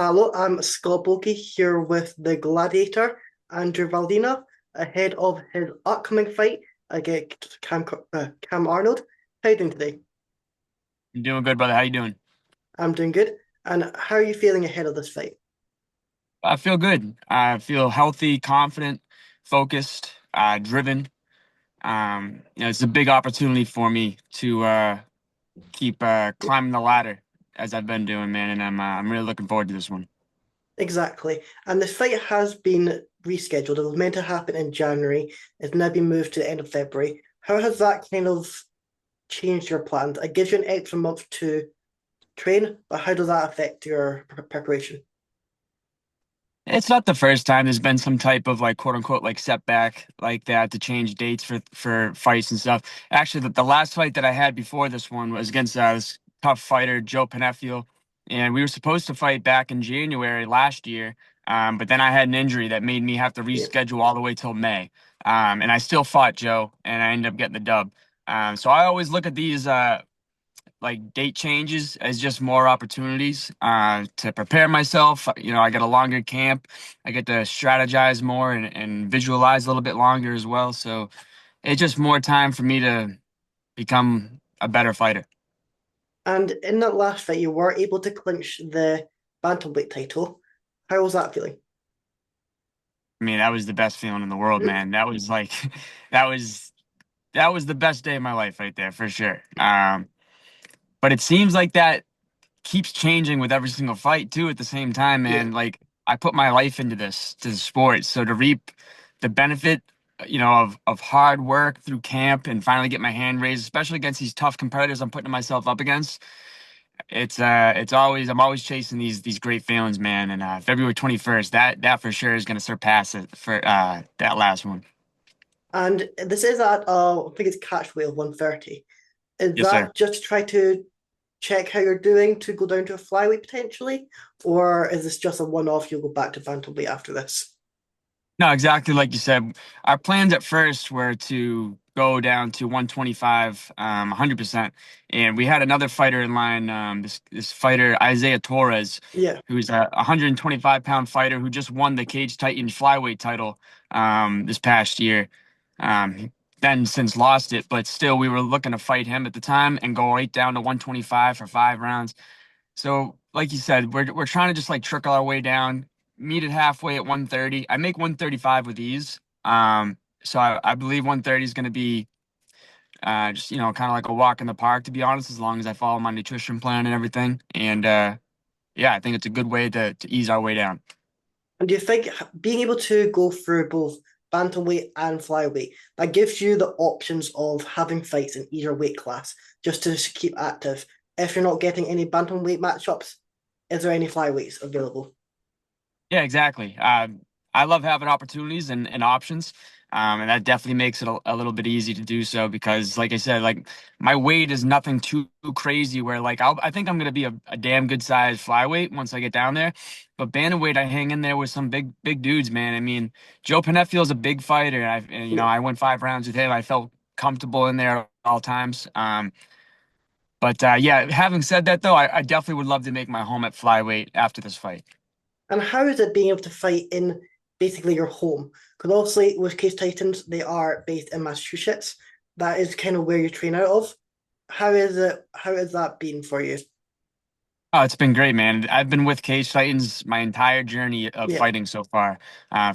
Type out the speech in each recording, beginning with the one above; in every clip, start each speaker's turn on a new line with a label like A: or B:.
A: Hello, I'm Scott Bulky here with the Gladiator, Andrew Valdina, ahead of his upcoming fight against Kam Arnold. How are you doing today?
B: I'm doing good, brother. How you doing?
A: I'm doing good. And how are you feeling ahead of this fight?
B: I feel good. I feel healthy, confident, focused, driven. It's a big opportunity for me to keep climbing the ladder as I've been doing, man, and I'm really looking forward to this one.
A: Exactly. And this fight has been rescheduled. It was meant to happen in January. It's now been moved to the end of February. How has that kind of changed your plans? It gives you an extra month to train, but how does that affect your preparation?
B: It's not the first time there's been some type of like quote unquote like setback like that to change dates for fights and stuff. Actually, the last fight that I had before this one was against this tough fighter, Joe Pinifiel, and we were supposed to fight back in January last year. But then I had an injury that made me have to
A: Yeah.
B: reschedule all the way till May. And I still fought Joe, and I ended up getting the dub. So I always look at these like date changes as just more opportunities to prepare myself. I get a longer camp. I get to strategize more and visualize a little bit longer as well. So it's just more time for me to become a better fighter.
A: And in that last fight, you were able to clinch the bantamweight title. How was that feeling?
B: I mean, that was the best feeling in the world, man. That was like that was that was the best day of my life right there for sure. But it seems like that keeps changing with every single fight too at the same time,
A: Yeah.
B: man. Like I put my life into this to the sport. So to reap the benefit, of hard work through camp and finally get my hand raised, especially against these tough competitors I'm putting myself up against, it's always I'm always chasing these great feelings, man. And February 21st, that for sure is gonna surpass it for that last one.
A: And this is at I think it's catch weight of 130. Is
B: Yes, sir.
A: that just to try to check how you're doing to go down to a flyweight potentially? Or is this just a one-off, you'll go back to bantamweight after this?
B: No, exactly like you said. Our plans at first were to go down to 125, 100%. And we had another fighter in line, this fighter Isaiah Torres,
A: Yeah.
B: who's a 125-pound fighter who just won the Cage Titans flyweight title this past year. Um, then since lost it, but still we were looking to fight him at the time and go right down to 125 for 5 rounds. So, like you said, we're trying to just like trickle our way down, meet it halfway at 130. I make 135 with ease. So I believe 130 is going to be just kind of like a walk in the park, to be honest, as long as I follow my nutrition plan and everything. And yeah, I think it's a good way to ease our way down.
A: And do you think being able to go through both bantamweight and flyweight, that gives you the options of having fights in either weight class just to keep active? If you're not getting any bantamweight matchups, is there any flyweights available?
B: Yeah, exactly. I love having opportunities and options. And that definitely makes it a little bit easy to do so because, like I said, like my weight is nothing too crazy where like I think I'm gonna be a damn good size flyweight once I get down there. But bantamweight, I hang in there with some big dudes, man. I mean, Joe Pinifiel is a big fighter, and
A: Yeah.
B: I went 5 rounds with him. I felt comfortable in there at all times. But yeah, having said that though, I definitely would love to make my home at flyweight after this fight.
A: And how is it being able to fight in basically your home? Because obviously with Case Titans, they are based in Massachusetts. That is kind of where you train out of. How is it? How has that been for you?
B: Oh, it's been great, man. I've been with Cage Titans my entire journey of
A: Yeah.
B: fighting so far.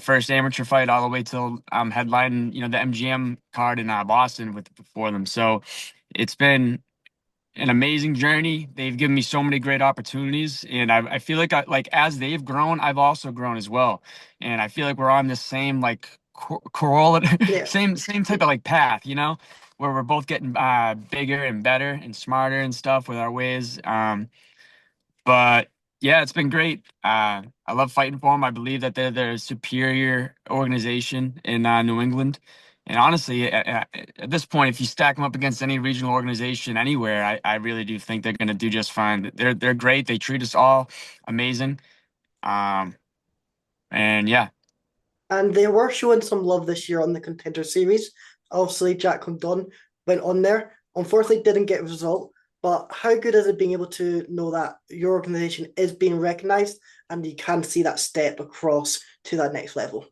B: First amateur fight all the way till headlining, the MGM card in Boston with for them. So it's been an amazing journey. They've given me so many great opportunities, and I feel like like as they've grown, I've also grown as well. And I feel like we're on the same like correlate,
A: Yeah.
B: same type of like path, where we're both getting bigger and better and smarter and stuff with our ways. But yeah, it's been great. I love fighting for them. I believe that they're the superior organization in New England. And honestly, at this point, if you stack them up against any regional organization anywhere, I really do think they're going to do just fine. They're great. They treat us all amazing. Um, and yeah,
A: And they were showing some love this year on the Contender Series. Obviously, Jack Condon went on there. Unfortunately, didn't get a result. But how good is it being able to know that your organization is being recognized and you can see that step across to that next level?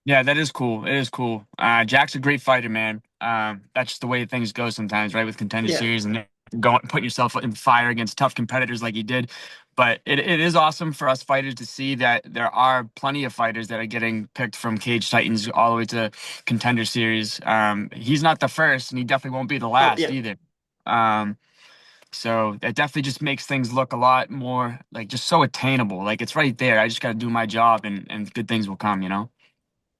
B: Yeah, that is cool. It is cool. Jack's a great fighter, man. That's just the way things go sometimes, right? With contender
A: Yeah.
B: series and going putting yourself in fire against tough competitors like he did. But it is awesome for us fighters to see that there are plenty of fighters that are getting picked from Cage Titans all the way to contender series. He's not the first, and he definitely won't be the
A: Oh,
B: last
A: yeah.
B: either. Um, so that definitely just makes things look a lot more like just so attainable. Like it's right there. I just got to do my job, and good things will come. You know.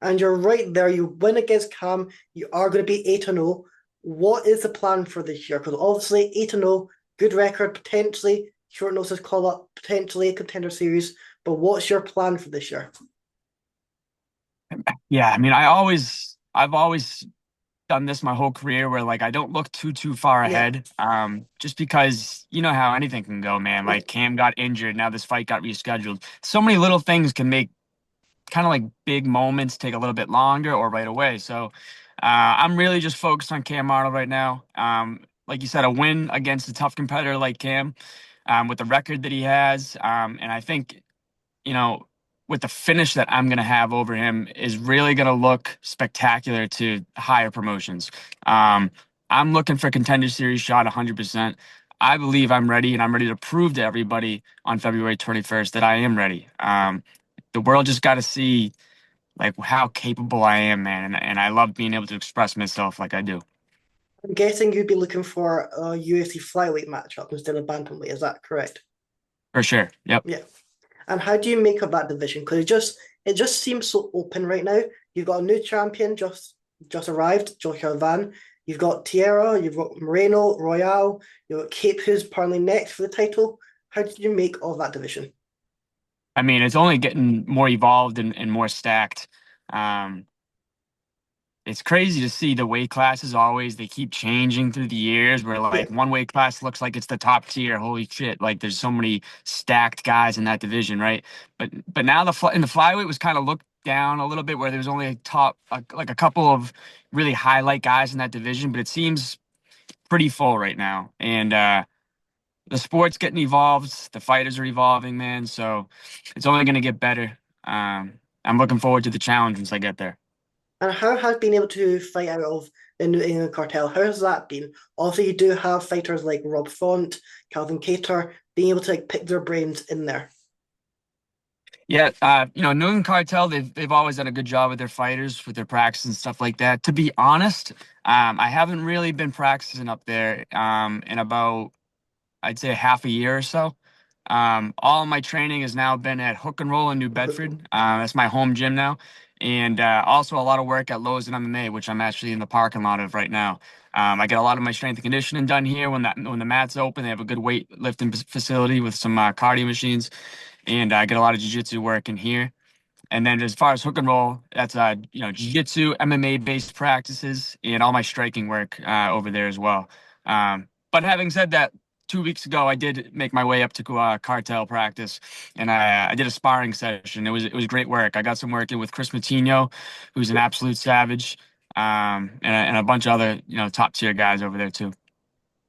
A: And you're right there. You win against Kam. You are going to be 8-0. What is the plan for this year? Because obviously 8-0, good record, potentially short notice call up, potentially a contender series. But what's your plan for this year?
B: Yeah, I mean, I've always done this my whole career where like I don't look too far
A: Yeah.
B: ahead. Just because you know how anything can go, man. Like Cam got injured, now this fight got rescheduled. So many little things can make kind of like big moments take a little bit longer or right away. So I'm really just focused on Cam Arnold right now. Like you said, a win against a tough competitor like Cam, with the record that he has, and I think you know, with the finish that I'm going to have over him is really going to look spectacular to higher promotions. Um, I'm looking for contender series shot 100%. I believe I'm ready, and I'm ready to prove to everybody on February 21st that I am ready. The world just got to see like how capable I am, man, and I love being able to express myself like I do.
A: I'm guessing you'd be looking for a UFC flyweight matchup instead of bantamweight. Is that correct?
B: For sure. Yep.
A: Yeah. And how do you make of that division? Because it just seems so open right now. You've got a new champion just arrived, Joshua Van. You've got Tierra, you've got Moreno, Royale, you've got Cape, who's apparently next for the title. How did you make of that division?
B: I mean, it's only getting more evolved and more stacked. Um, It's crazy to see the weight classes always they keep changing through the years where
A: Yeah,
B: like one weight class looks like it's the top tier. Holy shit. Like there's so many stacked guys in that division, right? But now in the flyweight was kind of looked down a little bit where there was only like a couple of really highlight guys in that division, but it seems pretty full right now. And the sport's getting evolved, the fighters are evolving, man, so it's only going to get better. I'm looking forward to the challenge once I get there.
A: and how has being able to fight out of the New England cartel? How has that been? Also, you do have fighters like Rob Font, Calvin Cater, being able to like pick their brains in there.
B: Yeah, New England Cartel, they've always done a good job with their fighters, with their practice and stuff like that. To be honest, I haven't really been practicing up there in about I'd say half a year or so. All of my training has now been at Hook and Roll in New Bedford. That's my home gym now, and also a lot of work at Lowe's and MMA, which I'm actually in the parking lot of right now. I get a lot of my strength and conditioning done here when the mat's open. They have a good weightlifting facility with some cardio machines, and I get a lot of jiu-jitsu work in here. And then as far as hook and roll, that's jiu-jitsu, MMA based practices, and all my striking work over there as well. But having said that, 2 weeks ago I did make my way up to cartel practice, and I did a sparring session. It was great work. I got some work in with Chris Matinho, who's an absolute savage, and a bunch of other top tier guys over there too.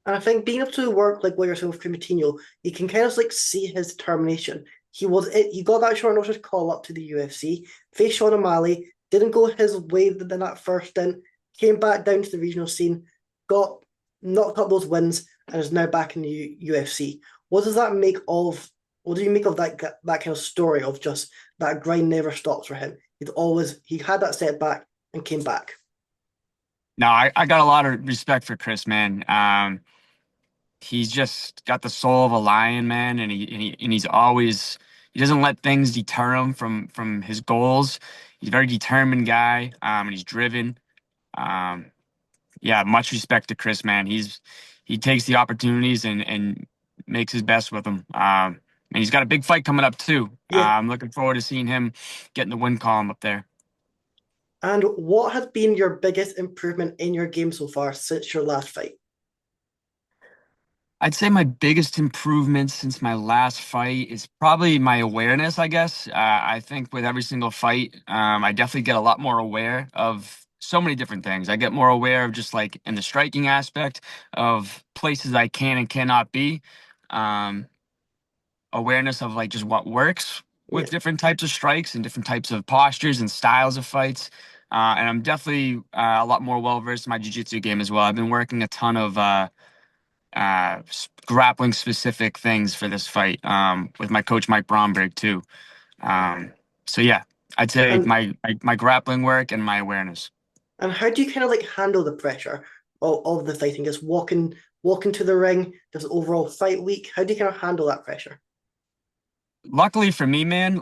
A: And I think being able to work like what you're saying with Coutinho, you can kind of like see his determination. He got that short notice call up to the UFC, faced Sean O'Malley, didn't go his way in that first stint, came back down to the regional scene, got knocked up those wins, and is now back in the UFC. What does that make of? What do you make of that kind of story of just that grind never stops for him? He had that setback and came back.
B: No, I got a lot of respect for Chris, man. He's just got the soul of a lion, man, and he's always he doesn't let things deter him from his goals. He's a very determined guy, and he's driven. Um, yeah, much respect to Chris, man. He takes the opportunities and makes his best with them. And he's got a big fight coming up too.
A: Yeah.
B: I'm looking forward to seeing him getting the win column up there.
A: And what has been your biggest improvement in your game so far since your last fight?
B: I'd say my biggest improvement since my last fight is probably my awareness, I guess. I think with every single fight, I definitely get a lot more aware of so many different things. I get more aware of just like in the striking aspect of places I can and cannot be. Um, Awareness of like just what works with
A: Yeah.
B: different types of strikes and different types of postures and styles of fights. And I'm definitely a lot more well versed in my jiu-jitsu game as well. I've been working a ton of grappling specific things for this fight with my coach Mike Bromberg too. Um, so yeah, I'd say
A: And
B: my grappling work and my awareness.
A: and how do you kind of like handle the pressure of the fighting? Just walking to the ring, just overall fight week. How do you kind of handle that pressure?
B: Luckily for me, man,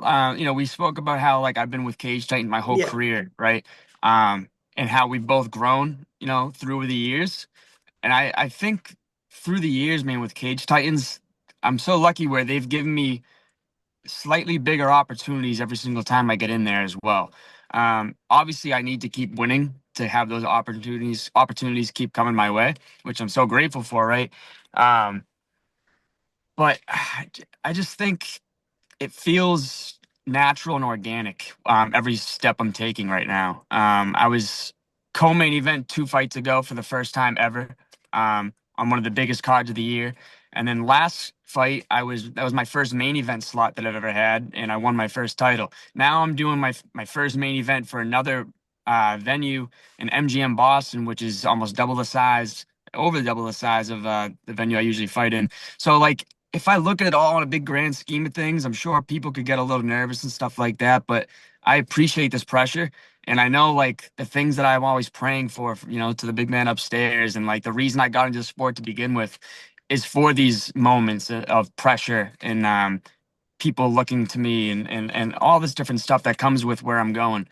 B: we spoke about how like I've been with Cage Titan my whole
A: Yeah,
B: career, right? And how we've both grown, through the years. And I think through the years, man, with Cage Titans, I'm so lucky where they've given me slightly bigger opportunities every single time I get in there as well. Obviously, I need to keep winning to have those opportunities keep coming my way, which I'm so grateful for, right? Um, but I just think it feels natural and organic every step I'm taking right now. I was co-main event 2 fights ago for the first time ever on one of the biggest cards of the year. And then last fight, that was my first main event slot that I've ever had, and I won my first title. Now I'm doing my first main event for another venue in MGM Boston, which is almost double the size, over double the size of the venue I usually fight in. So like if I look at it all in a big grand scheme of things, I'm sure people could get a little nervous and stuff like that, but I appreciate this pressure. And I know like the things that I'm always praying for, to the big man upstairs. And like the reason I got into the sport to begin with is for these moments of pressure and people looking to me and all this different stuff that comes with where I'm going.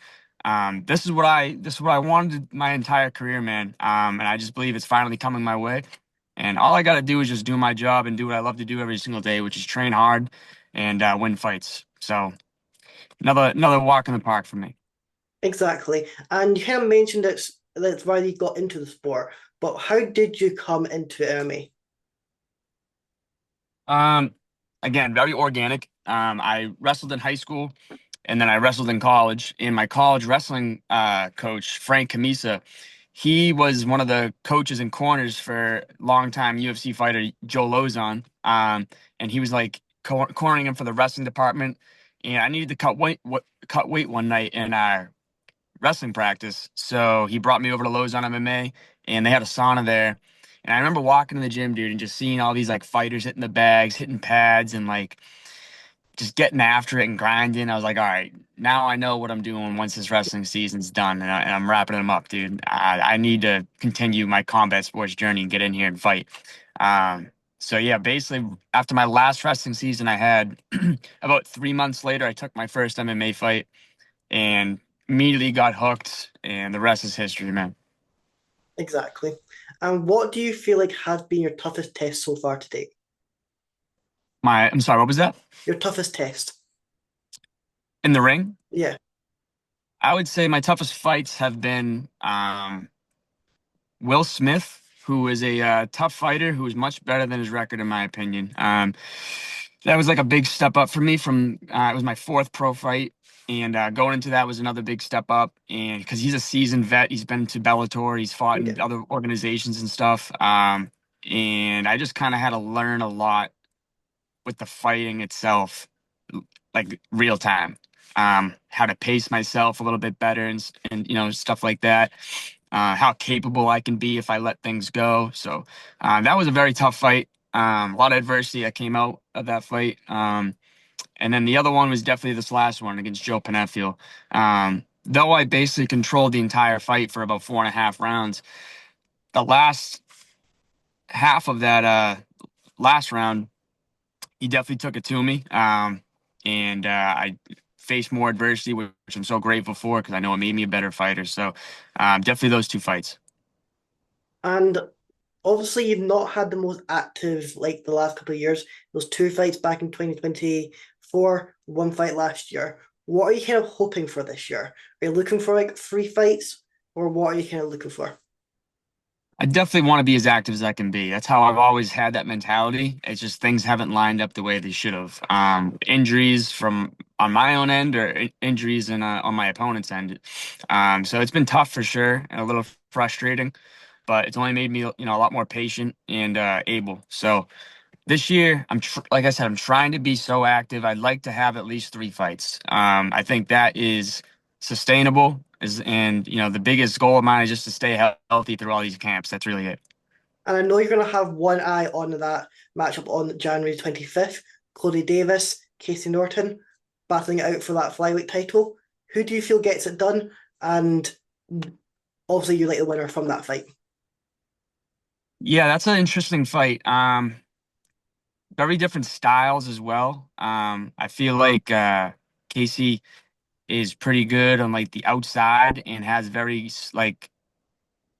B: This is what I wanted my entire career, man. And I just believe it's finally coming my way. And all I got to do is just do my job and do what I love to do every single day, which is train hard and win fights. So another walk in the park for me.
A: exactly. And you kind of mentioned that's why you got into the sport, but how did you come into MMA?
B: Um, Again, very organic. I wrestled in high school and then I wrestled in college. And my college wrestling coach, Frank Camisa, he was one of the coaches and corners for longtime UFC fighter Joe Lozon. And he was like cornering him for the wrestling department. And I needed to cut weight one night in our wrestling practice. So he brought me over to Lozon MMA, and they had a sauna there. And I remember walking in the gym, dude, and just seeing all these like fighters hitting the bags, hitting pads, and like just getting after it and grinding. I was like, all right, now I know what I'm doing once this wrestling season's done, and I'm wrapping them up, dude. I need to continue my combat sports journey and get in here and fight. So yeah, basically after my last wrestling season I had, about 3 months later, I took my first MMA fight and immediately got hooked, and the rest is history, man.
A: Exactly. And what do you feel like has been your toughest test so far today?
B: I'm sorry, what was that?
A: Your toughest test?
B: In the ring?
A: Yeah,
B: I would say my toughest fights have been Will Smith, who is a tough fighter who is much better than his record, in my opinion. That was like a big step up for me from it was my fourth pro fight. And going into that was another big step up, and because he's a seasoned vet, he's been to Bellator, he's fought
A: yeah,
B: in other organizations and stuff. And I just kind of had to learn a lot with the fighting itself, like real time. How to pace myself a little bit better and stuff like that. How capable I can be if I let things go. So that was a very tough fight. A lot of adversity that came out of that fight. And then the other one was definitely this last one against Joe Penneffiel. Though I basically controlled the entire fight for about 4.5 rounds, the last half of that last round he definitely took it to me. And I faced more adversity, which I'm so grateful for because I know it made me a better fighter. So definitely those 2 fights.
A: and obviously you've not had the most active like the last couple of years. Those two fights back in 2024, one fight last year. What are you kind of hoping for this year? Are you looking for like 3 fights, or what are you kind of looking for?
B: I definitely want to be as active as I can be. That's how I've always had that mentality. It's just things haven't lined up the way they should have. Injuries from on my own end or injuries on my opponent's end. So it's been tough for sure and a little frustrating, but it's only made me, a lot more patient and able. So this year, like I said, I'm trying to be so active. I'd like to have at least 3 fights. I think that is sustainable. And the biggest goal of mine is just to stay healthy through all these camps. That's really it.
A: And I know you're going to have one eye on that matchup on January 25th. Cody Davis, Casey Norton battling it out for that flyweight title. Who do you feel gets it done? And obviously, you like the winner from that fight.
B: Yeah, that's an interesting fight. Very different styles as well. I feel like Casey is pretty good on like the outside and has very like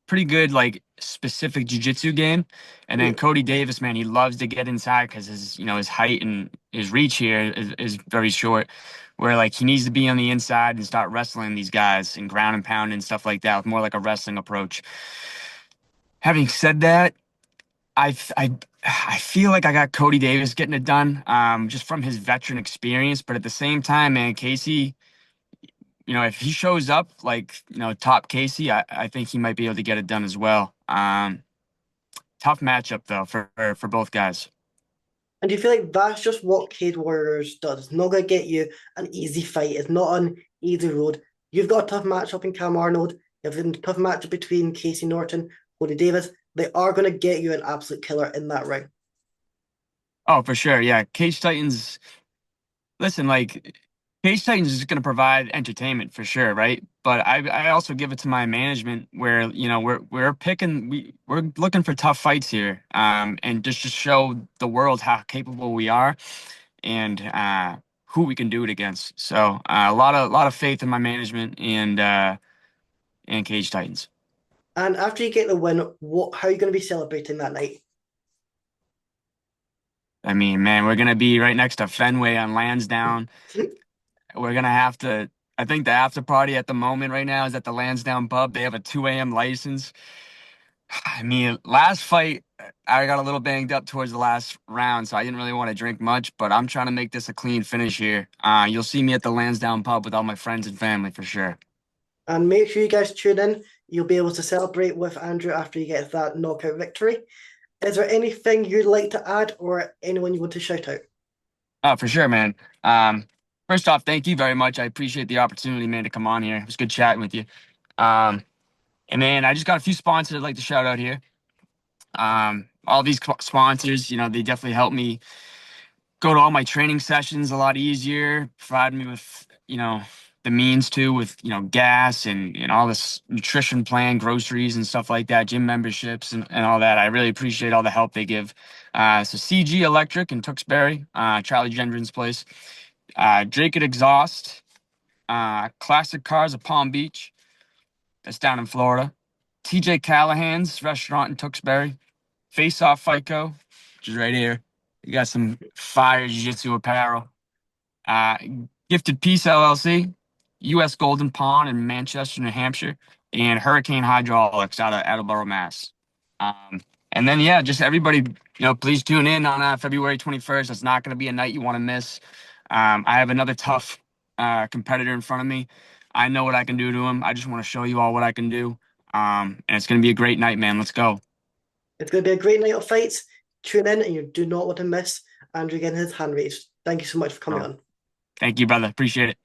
B: pretty good like specific jiu-jitsu game. And then
A: Yeah.
B: Cody Davis, man, he loves to get inside because his height and his reach here is very short. Where like he needs to be on the inside and start wrestling these guys and ground and pound and stuff like that with more like a wrestling approach. Having said that, I I I feel like I got Cody Davis getting it done, just from his veteran experience. But at the same time, man, Casey, if he shows up like, top Casey, I think he might be able to get it done as well. Tough matchup though for both guys.
A: And do you feel like that's just what Cade Warriors does? It's not going to get you an easy fight. It's not an easy road. You've got a tough matchup in Kam Arnold. You have a tough matchup between Casey Norton, Cody Davis. They are going to get you an absolute killer in that ring.
B: Oh, for sure. Yeah. Cage Titans, listen, like Cage Titans is going to provide entertainment for sure, right? But I also give it to my management where, we're looking for tough fights here. And just show the world how capable we are and who we can do it against. So, a lot of faith in my management and Cage Titans.
A: And after you get the win, how are you going to be celebrating that night?
B: I mean, man, we're gonna be right next to Fenway on Lansdowne. We're gonna have to. I think the after party at the moment right now is at the Lansdowne pub. They have a 2 a.m. license. I mean, last fight, I got a little banged up towards the last round, so I didn't really want to drink much. But I'm trying to make this a clean finish here. You'll see me at the Lansdowne pub with all my friends and family for sure.
A: And make sure you guys tune in. You'll be able to celebrate with Andrew after you get that knockout victory. Is there anything you'd like to add or anyone you want to shout out?
B: Oh, for sure, man. Um, First off, thank you very much. I appreciate the opportunity, man, to come on here. It was good chatting with you. Um, and man, I just got a few sponsors I'd like to shout out here. All these sponsors, they definitely help me go to all my training sessions a lot easier, provide me with, the means to with, gas and all this nutrition plan, groceries and stuff like that, gym memberships and all that. I really appreciate all the help they give. So CG Electric in Tewksbury, Charlie Gendron's place, Drake Exhaust, Classic Cars of Palm Beach, that's down in Florida, TJ Callahan's restaurant in Tewksbury, Face Off FICO, which is right here. You got some fire jiu-jitsu apparel. Uh, Gifted Peace LLC, U.S. Golden Pond in Manchester, New Hampshire, and Hurricane Hydraulics out of Attleboro, Mass. Um, and then, yeah, just everybody, please tune in on February 21st. It's not going to be a night you want to miss. I have another tough competitor in front of me. I know what I can do to him. I just want to show you all what I can do. And it's going to be a great night, man. Let's go.
A: It's going to be a great night of fights. Tune in and you do not want to miss Andrew getting his hand raised. Thank you so much for coming
B: Oh,
A: on.
B: thank you, brother. Appreciate it.